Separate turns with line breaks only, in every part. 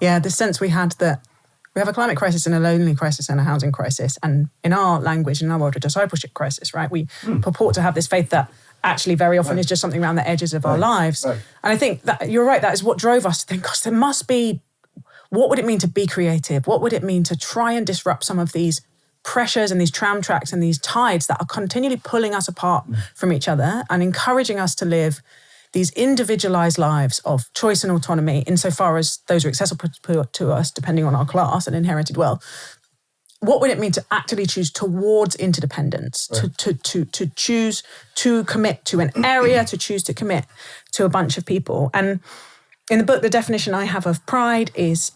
Yeah, the sense we had that we have a climate crisis and a lonely crisis and a housing crisis. And in our language, in our world, a discipleship crisis, right? We purport to have this faith that actually very often is just something around the edges of our lives. Right. And I think that you're right, that is what drove us to think, gosh, there must be, what would it mean to be creative? What would it mean to try and disrupt some of these pressures and these tram tracks and these tides that are continually pulling us apart from each other and encouraging us to live these individualized lives of choice and autonomy insofar as those are accessible to us depending on our class and inherited wealth. What would it mean to actually choose towards interdependence, to choose to commit to an area, to choose to commit to a bunch of people? And in the book, the definition I have of pride is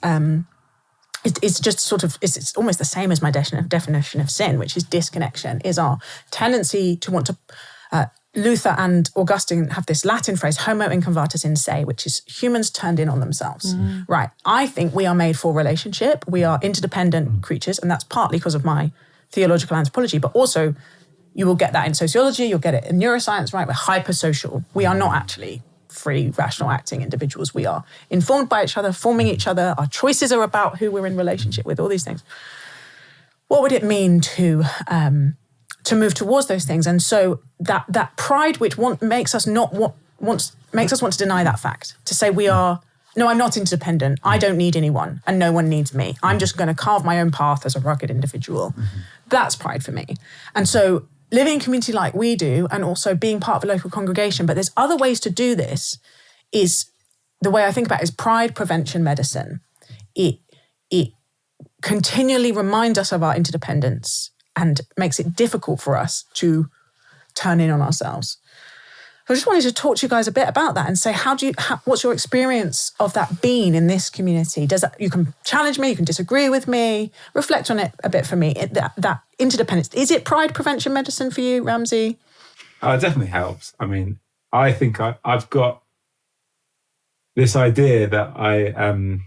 it's just sort of, it's almost the same as my definition of sin, which is disconnection, is our tendency to want to, Luther and Augustine have this Latin phrase, homo inconvertus in se, which is humans turned in on themselves. Right. I think we are made for relationship. We are interdependent creatures, and that's partly because of my theological anthropology, but also you will get that in sociology, you'll get it in neuroscience, right? We're hypersocial. We are not actually free, rational acting individuals. We are informed by each other, forming each other. Our choices are about who we're in relationship with, all these things. What would it mean to move towards those things? And so that pride, which makes us want to deny that fact, to say no, I'm not interdependent. I don't need anyone, and no one needs me. I'm just going to carve my own path as a rugged individual. That's pride for me. And so living in community like we do, and also being part of a local congregation, but there's other ways to do this, is the way I think about it is pride prevention medicine. It continually reminds us of our interdependence and makes it difficult for us to turn in on ourselves. So I just wanted to talk to you guys a bit about that and say, what's your experience of that been in this community? You can challenge me, you can disagree with me, reflect on it a bit for me. That interdependence, is it pride prevention medicine for you, Ramsey?
It definitely helps. I mean, I think I've got this idea that I am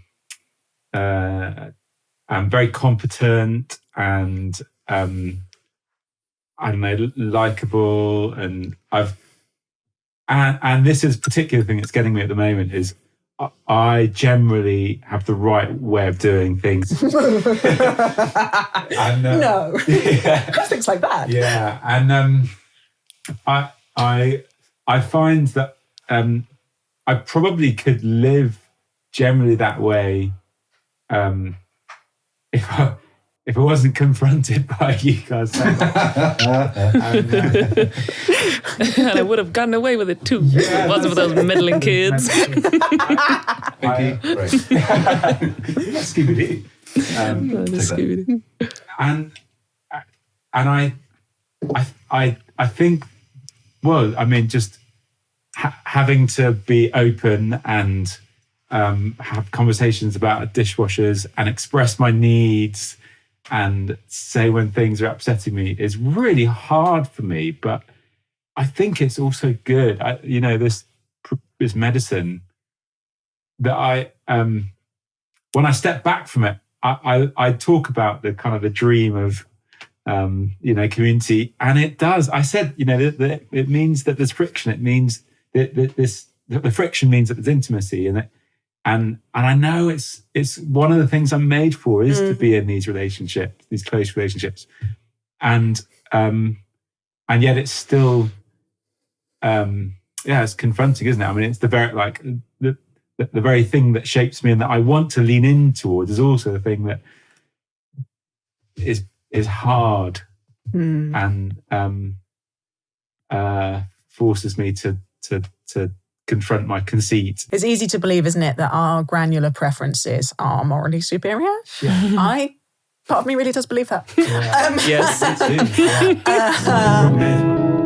very competent and I'm likable, and and this is a particular thing that's getting me at the moment is I generally have the right way of doing things.
No. Things like that.
Yeah. And I find that I probably could live generally that way if I wasn't confronted by you guys. And
I would have gotten away with it too. Yeah, it wasn't for those meddling kids.
Scooby-Doo.
Scooby-Doo.
And I think, well, I mean, just having to be open and have conversations about dishwashers and express my needs and say when things are upsetting me is really hard for me, but I think it's also good. This medicine that when I step back from it, I talk about the kind of the dream of community, and it does. I said, it means that there's friction. It means that the friction means that there's intimacy, and I know it's one of the things I'm made for is to be in these relationships, these close relationships, and yet it's still, it's confronting, isn't it? I mean, it's the very thing that shapes me and that I want to lean in towards is also the thing that is hard and forces me to confront my conceit.
It's easy to believe, isn't it, that our granular preferences are morally superior? Yeah. Part of me really does believe that.
Yeah.
Yes, it is.